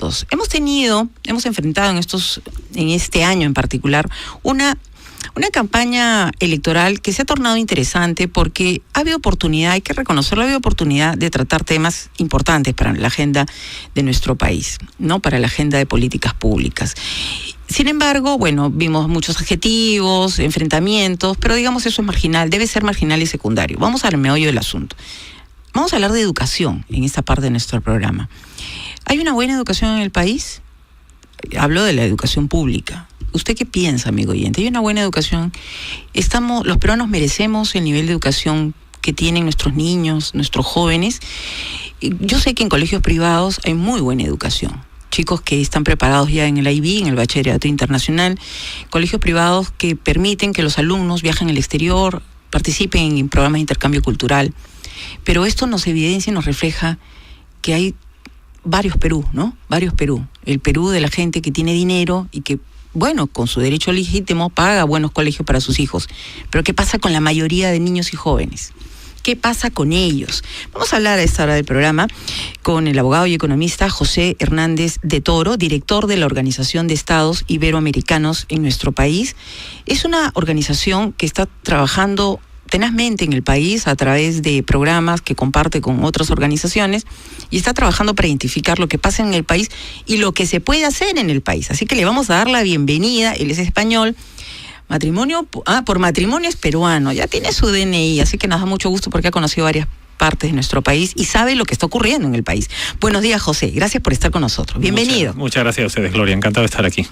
aspectos. Hemos enfrentado en este año en particular, una campaña electoral que se ha tornado interesante porque ha habido oportunidad, hay que reconocerlo, ha habido oportunidad de tratar temas importantes para la agenda de nuestro país, ¿no? Para la agenda de políticas públicas. Sin embargo, bueno, vimos muchos adjetivos, enfrentamientos, pero digamos eso es marginal, debe ser marginal y secundario. Vamos al meollo del asunto. Vamos a hablar de educación en esta parte de nuestro programa. ¿Hay una buena educación en el país? Hablo de la educación pública. ¿Usted qué piensa, amigo oyente? ¿Hay una buena educación? Los peruanos merecemos el nivel de educación que tienen nuestros niños, nuestros jóvenes. Yo sé que en colegios privados hay muy buena educación. Chicos que están preparados ya en el IB, en el Bachillerato Internacional, colegios privados que permiten que los alumnos viajen al exterior, participen en programas de intercambio cultural. Pero esto nos evidencia y nos refleja que hay varios Perú, ¿no? Varios Perú. El Perú de la gente que tiene dinero y que, bueno, con su derecho legítimo paga buenos colegios para sus hijos. Pero ¿qué pasa con la mayoría de niños y jóvenes? ¿Qué pasa con ellos? Vamos a hablar a esta hora del programa con el abogado y economista José Hernández de Toro, director de la Organización de Estados Iberoamericanos en nuestro país. Es una organización que está trabajando tenazmente en el país a través de programas que comparte con otras organizaciones y está trabajando para identificar lo que pasa en el país y lo que se puede hacer en el país. Así que le vamos a dar la bienvenida. Él es español, por matrimonio es peruano, ya tiene su DNI, así que nos da mucho gusto porque ha conocido varias partes de nuestro país y sabe lo que está ocurriendo en el país. Buenos días, José. Gracias por estar con nosotros. Bienvenido. Muchas gracias a ustedes, Gloria. Encantado de estar aquí.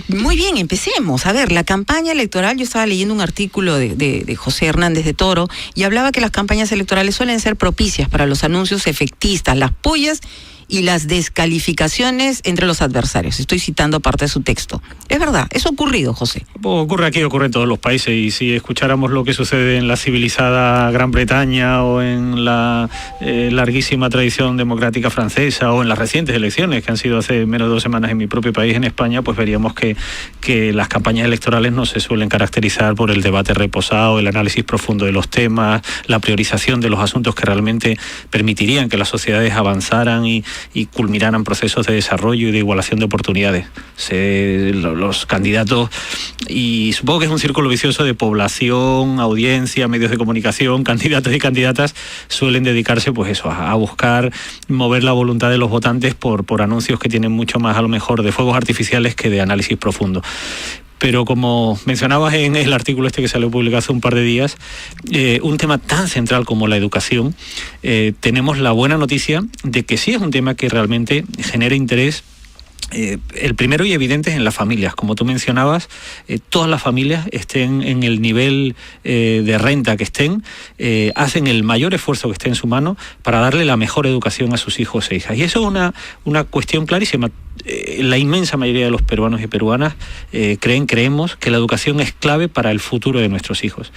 Muy bien, empecemos. A ver, la campaña electoral, yo estaba leyendo un artículo de José Hernández de Toro y hablaba que las campañas electorales suelen ser propicias para los anuncios efectistas, las pullas y las descalificaciones entre los adversarios. Estoy citando parte de su texto. Es verdad, eso ha ocurrido, José. Ocurre aquí, ocurre en todos los países, y si escucháramos lo que sucede en la civilizada Gran Bretaña o en la larguísima tradición democrática francesa o en las recientes elecciones que han sido hace menos de 2 semanas en mi propio país, en España, pues veríamos que las campañas electorales no se suelen caracterizar por el debate reposado, el análisis profundo de los temas, la priorización de los asuntos que realmente permitirían que las sociedades avanzaran y culminaran procesos de desarrollo y de igualación de oportunidades. Los candidatos, y supongo que es un círculo vicioso de población, audiencia, medios de comunicación, candidatos y candidatas, suelen dedicarse pues eso, a buscar mover la voluntad de los votantes por anuncios que tienen mucho más a lo mejor de fuegos artificiales que de análisis profundo. Pero como mencionabas en el artículo que salió publicado hace un par de días, un tema tan central como la educación, tenemos la buena noticia de que sí es un tema que realmente genera interés. El primero y evidente es en las familias. Como tú mencionabas, todas las familias, estén en el nivel de renta que estén, hacen el mayor esfuerzo que esté en su mano para darle la mejor educación a sus hijos e hijas. Y eso es una cuestión clarísima. La inmensa mayoría de los peruanos y peruanas creemos que la educación es clave para el futuro de nuestros hijos.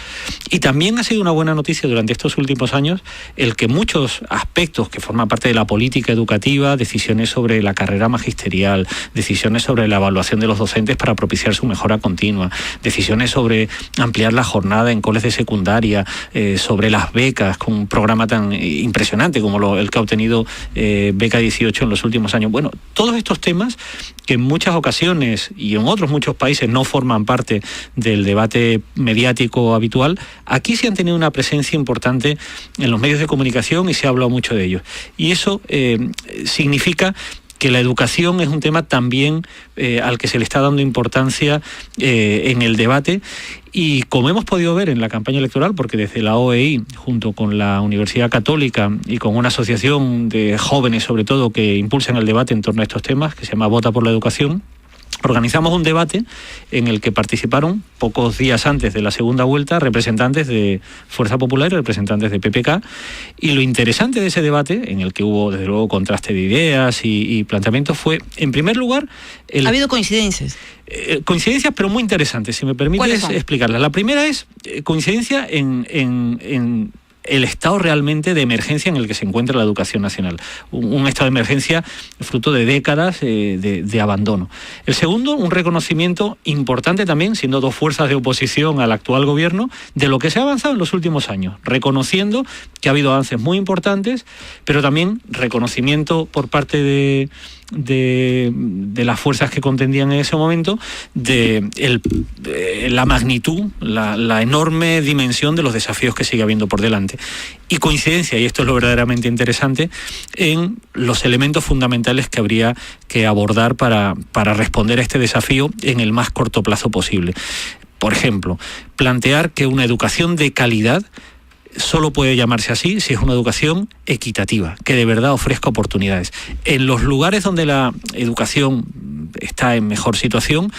Y también ha sido una buena noticia durante estos últimos años el que muchos aspectos que forman parte de la política educativa, decisiones sobre la carrera magisterial, decisiones sobre la evaluación de los docentes para propiciar su mejora continua, decisiones sobre ampliar la jornada en coles de secundaria, sobre las becas, con un programa tan impresionante como el que ha obtenido Beca 18 en los últimos años. Bueno, todos estos temas que en muchas ocasiones y en otros muchos países no forman parte del debate mediático habitual, aquí sí han tenido una presencia importante en los medios de comunicación y se ha hablado mucho de ellos. Y eso significa que la educación es un tema también al que se le está dando importancia en el debate. Y como hemos podido ver en la campaña electoral, porque desde la OEI, junto con la Universidad Católica y con una asociación de jóvenes sobre todo que impulsan el debate en torno a estos temas, que se llama Vota por la Educación, organizamos un debate en el que participaron pocos días antes de la segunda vuelta representantes de Fuerza Popular y representantes de PPK, y lo interesante de ese debate, en el que hubo desde luego contraste de ideas y planteamientos, fue, en primer lugar... ¿Ha habido coincidencias? Coincidencias, pero muy interesantes, si me permites explicarlas. La primera es coincidencia en el estado realmente de emergencia en el que se encuentra la educación nacional. Un estado de emergencia fruto de décadas de abandono. El segundo, un reconocimiento importante también, siendo dos fuerzas de oposición al actual gobierno, de lo que se ha avanzado en los últimos años, reconociendo que ha habido avances muy importantes, pero también reconocimiento por parte de las fuerzas que contendían en ese momento, de la magnitud, la enorme dimensión de los desafíos que sigue habiendo por delante. Y coincidencia, y esto es lo verdaderamente interesante, en los elementos fundamentales que habría que abordar para responder a este desafío en el más corto plazo posible. Por ejemplo, plantear que una educación de calidad solo puede llamarse así si es una educación equitativa, que de verdad ofrezca oportunidades. En los lugares donde la educación está en mejor situación,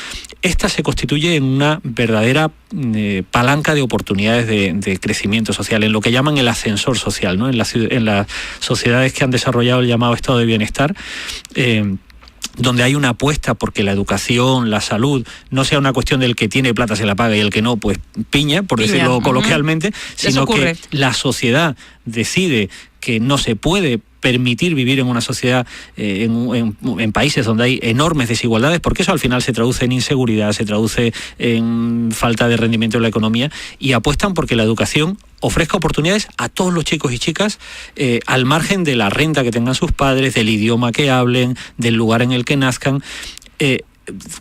esta se constituye en una verdadera palanca de oportunidades de crecimiento social, en lo que llaman el ascensor social, ¿no? En las sociedades que han desarrollado el llamado estado de bienestar, donde hay una apuesta porque la educación, la salud, no sea una cuestión del que tiene plata se la paga y el que no, pues piña, por decirlo coloquialmente, sino que la sociedad decide que no se puede permitir vivir en una sociedad, en países donde hay enormes desigualdades, porque eso al final se traduce en inseguridad, se traduce en falta de rendimiento en la economía, y apuestan porque la educación ofrezca oportunidades a todos los chicos y chicas, al margen de la renta que tengan sus padres, del idioma que hablen, del lugar en el que nazcan.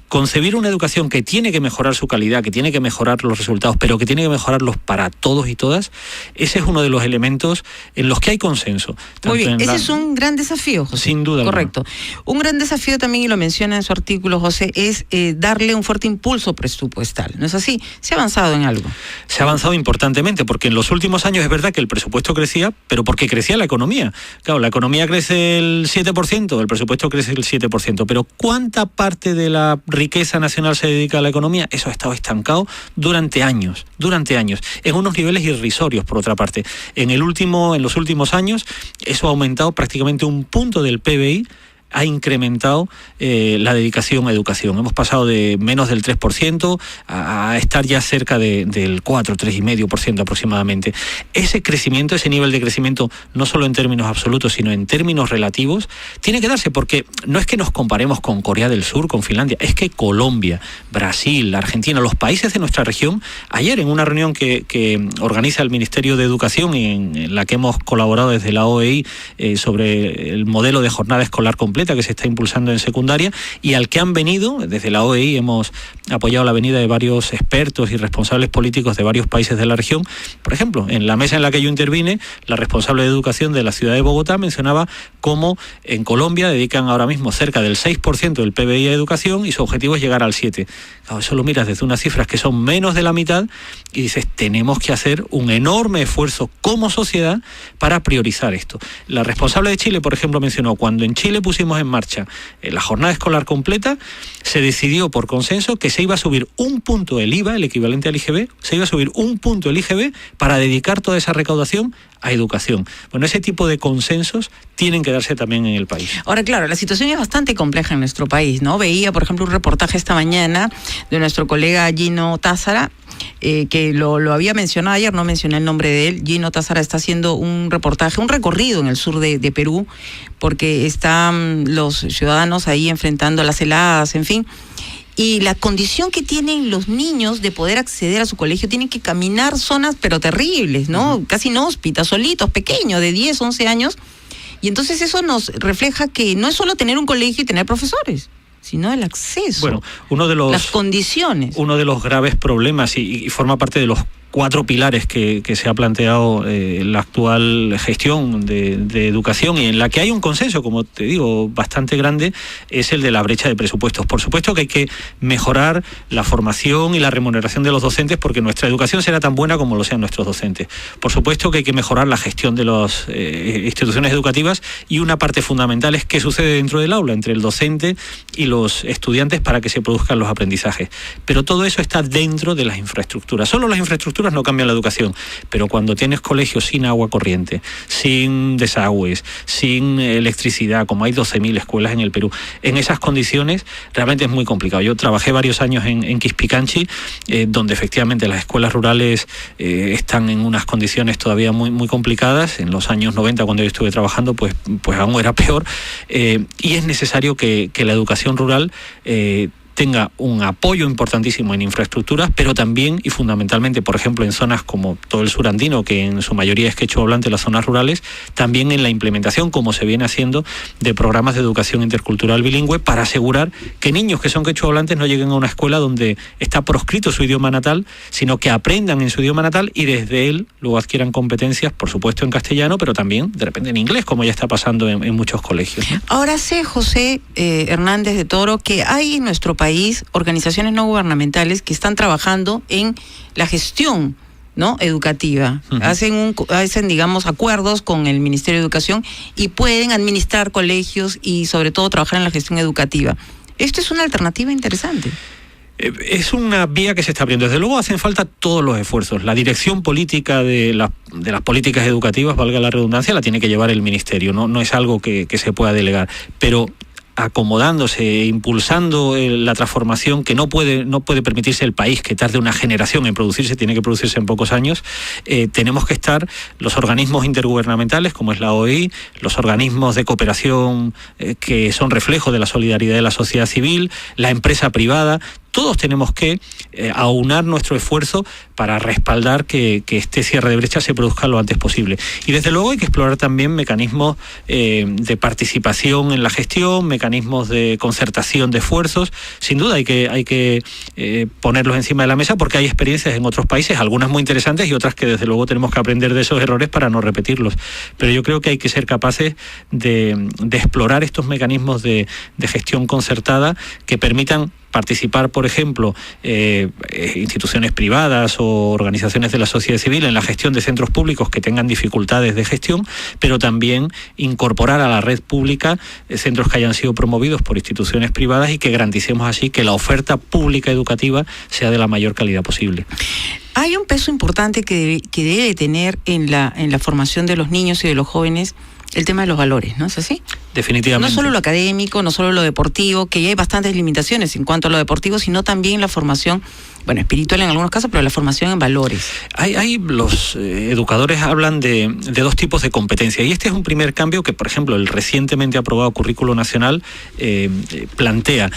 Concebir una educación que tiene que mejorar su calidad, que tiene que mejorar los resultados, pero que tiene que mejorarlos para todos y todas, ese es uno de los elementos en los que hay consenso. Muy bien, ese es un gran desafío, José. Sin duda. Correcto. Un gran desafío también, y lo menciona en su artículo, José, es darle un fuerte impulso presupuestal. ¿No es así? ¿Se ha avanzado en algo? Se ha avanzado importantemente, porque en los últimos años es verdad que el presupuesto crecía, pero porque crecía la economía. Claro, la economía crece el 7%, el presupuesto crece el 7%, pero ¿cuánta parte de la riqueza nacional se dedica a la economía? Eso ha estado estancado durante años, en unos niveles irrisorios, por otra parte. En los últimos años, eso ha aumentado prácticamente un punto del PBI, ha incrementado la dedicación a educación. Hemos pasado de menos del 3% a estar ya cerca del 4, 3,5% aproximadamente. Ese crecimiento, ese nivel de crecimiento, no solo en términos absolutos, sino en términos relativos, tiene que darse, porque no es que nos comparemos con Corea del Sur, con Finlandia, es que Colombia, Brasil, Argentina, los países de nuestra región, ayer en una reunión que organiza el Ministerio de Educación y en la que hemos colaborado desde la OEI sobre el modelo de jornada escolar completa que se está impulsando en secundaria, y al que han venido, desde la OEI hemos apoyado la venida de varios expertos y responsables políticos de varios países de la región. Por ejemplo, en la mesa en la que yo intervine, la responsable de educación de la ciudad de Bogotá mencionaba cómo en Colombia dedican ahora mismo cerca del 6% del PBI a educación y su objetivo es llegar al 7%. Claro, eso lo miras desde unas cifras que son menos de la mitad y dices, tenemos que hacer un enorme esfuerzo como sociedad para priorizar esto. La responsable de Chile, por ejemplo, mencionó, cuando en Chile pusimos en marcha la jornada escolar completa, se decidió por consenso que se iba a subir un punto el IVA, el equivalente al IGB, se iba a subir un punto el IGB para dedicar toda esa recaudación a educación. Bueno, ese tipo de consensos tienen que darse también en el país. Ahora, claro, la situación es bastante compleja en nuestro país, ¿no? Veía, por ejemplo, un reportaje esta mañana de nuestro colega Gino Tázara, que lo había mencionado ayer, no mencioné el nombre de él. Gino Tázara está haciendo un reportaje, un recorrido en el sur de Perú, porque están los ciudadanos ahí enfrentando las heladas, en fin. Y la condición que tienen los niños de poder acceder a su colegio, tienen que caminar zonas pero terribles, ¿no? Casi inhóspitas, solitos, pequeños, de 10, 11 años. Y entonces eso nos refleja que no es solo tener un colegio y tener profesores, sino el acceso, bueno, las condiciones. Uno de los graves problemas, y forma parte de los 4 pilares que se ha planteado la actual gestión de educación, y en la que hay un consenso, como te digo, bastante grande, es el de la brecha de presupuestos. Por supuesto que hay que mejorar la formación y la remuneración de los docentes, porque nuestra educación será tan buena como lo sean nuestros docentes. Por supuesto que hay que mejorar la gestión de las instituciones educativas, y una parte fundamental es qué sucede dentro del aula, entre el docente y los estudiantes, para que se produzcan los aprendizajes. Pero todo eso está dentro de las infraestructuras. Solo las infraestructuras no cambian la educación, pero cuando tienes colegios sin agua corriente, sin desagües, sin electricidad, como hay 12.000 escuelas en el Perú, en esas condiciones realmente es muy complicado. Yo trabajé varios años en Quispicanchi, donde efectivamente las escuelas rurales están en unas condiciones todavía muy, muy complicadas. En los años 90, cuando yo estuve trabajando, pues aún era peor, y es necesario que la educación rural tenga un apoyo importantísimo en infraestructuras, pero también y fundamentalmente, por ejemplo, en zonas como todo el sur andino, que en su mayoría es quechua hablante, las zonas rurales, también en la implementación, como se viene haciendo, de programas de educación intercultural bilingüe para asegurar que niños que son quechua hablantes no lleguen a una escuela donde está proscrito su idioma natal, sino que aprendan en su idioma natal y desde él luego adquieran competencias, por supuesto en castellano, pero también de repente en inglés, como ya está pasando en muchos colegios, ¿no? Ahora sé, José Hernández de Toro, que hay en nuestro país organizaciones no gubernamentales que están trabajando en la gestión, ¿no?, educativa. Uh-huh. Hacen, digamos, acuerdos con el Ministerio de Educación y pueden administrar colegios y sobre todo trabajar en la gestión educativa. Esto es una alternativa interesante. Es una vía que se está abriendo. Desde luego hacen falta todos los esfuerzos. La dirección política de las políticas educativas, valga la redundancia, la tiene que llevar el Ministerio. No es algo que se pueda delegar. Pero acomodándose, impulsando la transformación que no puede permitirse el país, que tarde una generación en producirse, tiene que producirse en pocos años. Tenemos que estar los organismos intergubernamentales, como es la OEI, los organismos de cooperación que son reflejo de la solidaridad de la sociedad civil, la empresa privada. Todos tenemos que aunar nuestro esfuerzo para respaldar que este cierre de brecha se produzca lo antes posible. Y desde luego hay que explorar también mecanismos de participación en la gestión, mecanismos de concertación de esfuerzos. Sin duda hay que ponerlos encima de la mesa porque hay experiencias en otros países, algunas muy interesantes y otras que desde luego tenemos que aprender de esos errores para no repetirlos. Pero yo creo que hay que ser capaces de explorar estos mecanismos de gestión concertada que permitan participar, por ejemplo, instituciones privadas o organizaciones de la sociedad civil en la gestión de centros públicos que tengan dificultades de gestión, pero también incorporar a la red pública centros que hayan sido promovidos por instituciones privadas y que garanticemos así que la oferta pública educativa sea de la mayor calidad posible. Hay un peso importante que debe tener en la formación de los niños y de los jóvenes el tema de los valores, ¿no es así? Definitivamente. No solo lo académico, no solo lo deportivo, que ya hay bastantes limitaciones en cuanto a lo deportivo, sino también la formación, bueno, espiritual en algunos casos, pero la formación en valores. Los educadores hablan de dos tipos de competencia, y este es un primer cambio que, por ejemplo, el recientemente aprobado Currículo Nacional plantea.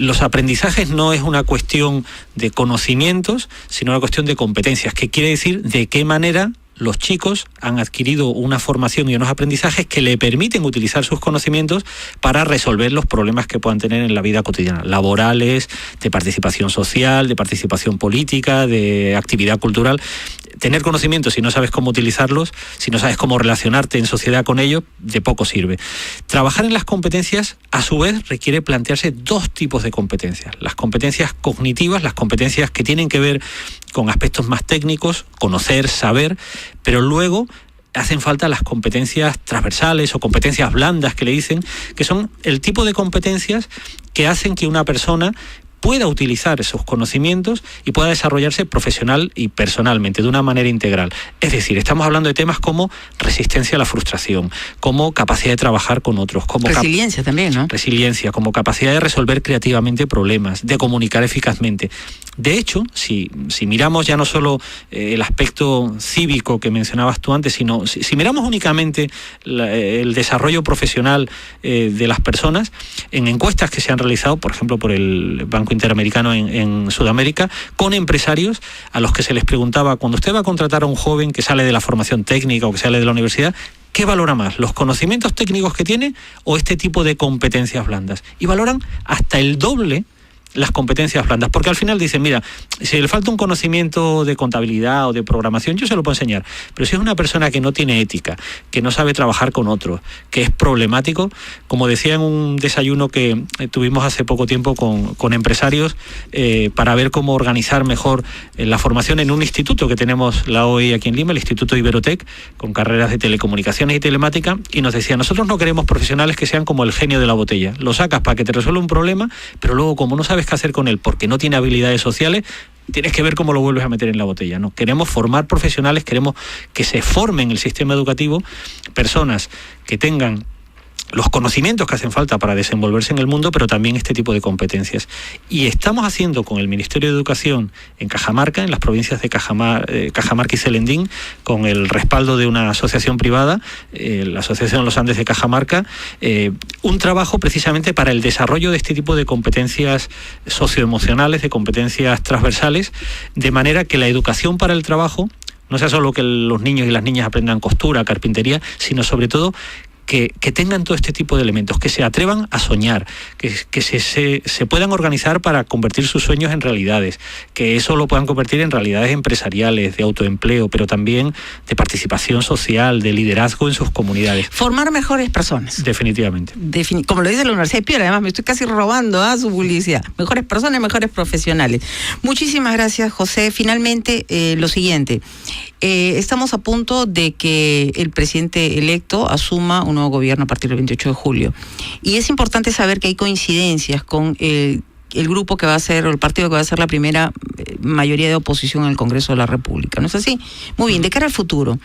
Los aprendizajes no es una cuestión de conocimientos, sino una cuestión de competencias, que quiere decir de qué manera los chicos han adquirido una formación y unos aprendizajes que le permiten utilizar sus conocimientos para resolver los problemas que puedan tener en la vida cotidiana, laborales, de participación social, de participación política, de actividad cultural. Tener conocimientos, si no sabes cómo utilizarlos, si no sabes cómo relacionarte en sociedad con ellos, de poco sirve. Trabajar en las competencias, a su vez, requiere plantearse dos tipos de competencias. Las competencias cognitivas, las competencias que tienen que ver con aspectos más técnicos, conocer, saber, pero luego hacen falta las competencias transversales o competencias blandas que le dicen, que son el tipo de competencias que hacen que una persona pueda utilizar esos conocimientos y pueda desarrollarse profesional y personalmente de una manera integral. Es decir, estamos hablando de temas como resistencia a la frustración, como capacidad de trabajar con otros, como resiliencia también, ¿no? Resiliencia, como capacidad de resolver creativamente problemas, de comunicar eficazmente. De hecho, si miramos ya no solo el aspecto cívico que mencionabas tú antes, sino si miramos únicamente el desarrollo profesional de las personas, en encuestas que se han realizado, por ejemplo, por el Banco Interamericano en Sudamérica, con empresarios a los que se les preguntaba, cuando usted va a contratar a un joven que sale de la formación técnica o que sale de la universidad, ¿qué valora más? ¿Los conocimientos técnicos que tiene o este tipo de competencias blandas? Y valoran hasta el doble las competencias blandas, porque al final dicen, mira, si le falta un conocimiento de contabilidad o de programación, yo se lo puedo enseñar, pero si es una persona que no tiene ética, que no sabe trabajar con otros, que es problemático, como decía en un desayuno que tuvimos hace poco tiempo con empresarios para ver cómo organizar mejor la formación en un instituto que tenemos la OEI aquí en Lima, el Instituto Iberotec, con carreras de telecomunicaciones y telemática, y nos decía, nosotros no queremos profesionales que sean como el genio de la botella, lo sacas para que te resuelva un problema, pero luego como no sabes qué hacer con él porque no tiene habilidades sociales, tienes que ver cómo lo vuelves a meter en la botella, ¿no? Queremos formar profesionales, queremos que se formen en el sistema educativo personas que tengan los conocimientos que hacen falta para desenvolverse en el mundo, pero también este tipo de competencias. Y estamos haciendo con el Ministerio de Educación en Cajamarca, en las provincias de Cajamarca y Celendín, con el respaldo de una asociación privada, la Asociación Los Andes de Cajamarca, un trabajo precisamente para el desarrollo de este tipo de competencias socioemocionales, de competencias transversales, de manera que la educación para el trabajo no sea solo que los niños y las niñas aprendan costura, carpintería, sino sobre todo que tengan todo este tipo de elementos, que se atrevan a soñar, que se puedan organizar para convertir sus sueños en realidades, que eso lo puedan convertir en realidades empresariales, de autoempleo, pero también de participación social, de liderazgo en sus comunidades. Formar mejores personas. Definitivamente. Como lo dice la Universidad de Piura, además me estoy casi robando su publicidad. Mejores personas, mejores profesionales. Muchísimas gracias, José. Finalmente, lo siguiente. Estamos a punto de que el presidente electo asuma un nuevo gobierno a partir del 28 de julio. Y es importante saber que hay coincidencias con el grupo que va a ser, o el partido que va a ser la primera mayoría de oposición en el Congreso de la República. ¿No es así? Muy bien, de cara al futuro,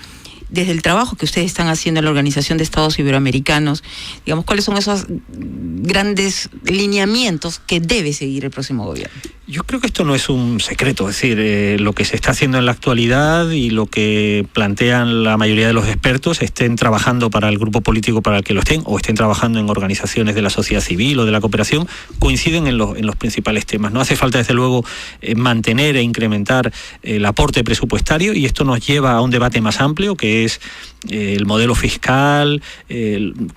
desde el trabajo que ustedes están haciendo en la Organización de Estados Iberoamericanos, digamos, ¿cuáles son esos grandes lineamientos que debe seguir el próximo gobierno? Yo creo que esto no es un secreto, es decir, lo que se está haciendo en la actualidad y lo que plantean la mayoría de los expertos, estén trabajando para el grupo político para el que lo estén, o estén trabajando en organizaciones de la sociedad civil o de la cooperación, coinciden en los principales temas. No hace falta, desde luego, mantener e incrementar el aporte presupuestario, y esto nos lleva a un debate más amplio, que es el modelo fiscal,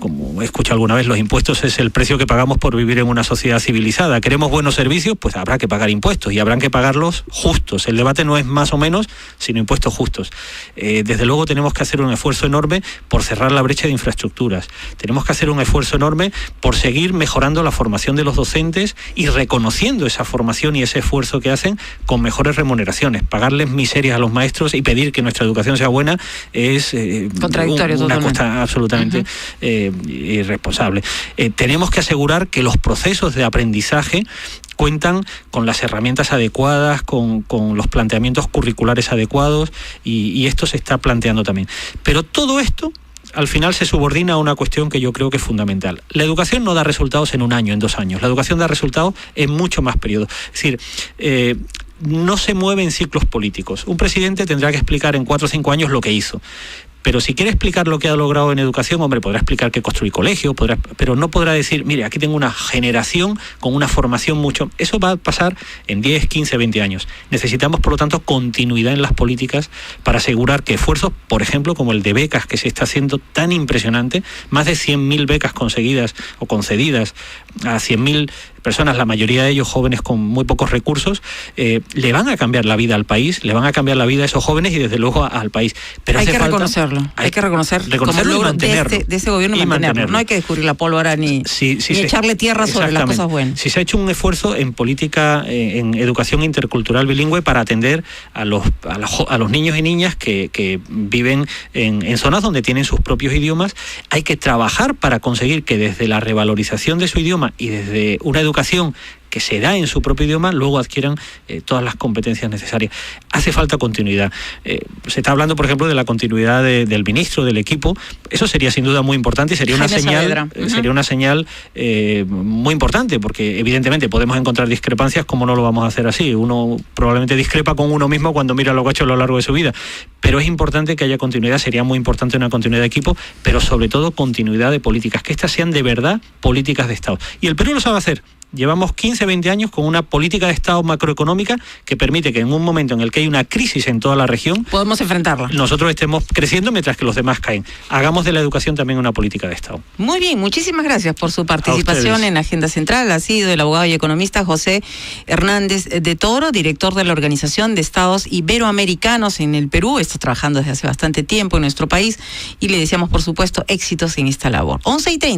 como he escuchado alguna vez, los impuestos es el precio que pagamos por vivir en una sociedad civilizada. ¿Queremos buenos servicios? Pues habrá que pagar impuestos, y habrán que pagarlos justos. El debate no es más o menos, sino impuestos justos. Desde luego tenemos que hacer un esfuerzo enorme por cerrar la brecha de infraestructuras. Tenemos que hacer un esfuerzo enorme por seguir mejorando la formación de los docentes y reconociendo esa formación y ese esfuerzo que hacen con mejores remuneraciones. Pagarles miserias a los maestros y pedir que nuestra educación sea buena es contradictorio, una cosa absolutamente irresponsable. Tenemos que asegurar que los procesos de aprendizaje cuentan con las herramientas adecuadas, con los planteamientos curriculares adecuados, y esto se está planteando también. Pero todo esto al final se subordina a una cuestión que yo creo que es fundamental. La educación no da resultados en un año, en 2 años. La educación da resultados en mucho más periodos. Es decir, no se mueve en ciclos políticos. Un presidente tendrá que explicar en 4 o 5 años lo que hizo. Pero si quiere explicar lo que ha logrado en educación, hombre, podrá explicar que construir colegio, pero no podrá decir, mire, aquí tengo una generación con una formación mucho... Eso va a pasar en 10, 15, 20 años. Necesitamos, por lo tanto, continuidad en las políticas para asegurar que esfuerzos, por ejemplo, como el de becas, que se está haciendo tan impresionante, más de 100.000 becas conseguidas o concedidas a 100.000 personas, la mayoría de ellos jóvenes con muy pocos recursos, le van a cambiar la vida al país, le van a cambiar la vida a esos jóvenes y desde luego al país. Pero hay que reconocerlo, hay que reconocerlo como logro de ese gobierno y mantenerlo. No hay que descubrir la pólvora ni echarle tierra sobre las cosas buenas. Si se ha hecho un esfuerzo en política, en educación intercultural bilingüe para atender a los niños y niñas que viven en zonas donde tienen sus propios idiomas, hay que trabajar para conseguir que desde la revalorización de su idioma y desde una educación que se da en su propio idioma, luego adquieran todas las competencias necesarias. Hace falta continuidad. Se está hablando, por ejemplo, de la continuidad del ministro, del equipo. Eso sería sin duda muy importante y sería una señal muy importante, porque evidentemente podemos encontrar discrepancias, como no lo vamos a hacer así. Uno probablemente discrepa con uno mismo cuando mira lo que ha hecho a lo largo de su vida. Pero es importante que haya continuidad, sería muy importante una continuidad de equipo, pero sobre todo continuidad de políticas, que estas sean de verdad políticas de Estado. Y el Perú lo sabe hacer. Llevamos 15, 20 años con una política de Estado macroeconómica que permite que en un momento en el que hay una crisis en toda la región, podemos enfrentarla. Nosotros estemos creciendo mientras que los demás caen. Hagamos de la educación también una política de Estado. Muy bien, muchísimas gracias por su participación en Agenda Central. Ha sido el abogado y economista José Hernández de Toro, director de la Organización de Estados Iberoamericanos en el Perú. Está trabajando desde hace bastante tiempo en nuestro país y le deseamos, por supuesto, éxitos en esta labor. 11:30.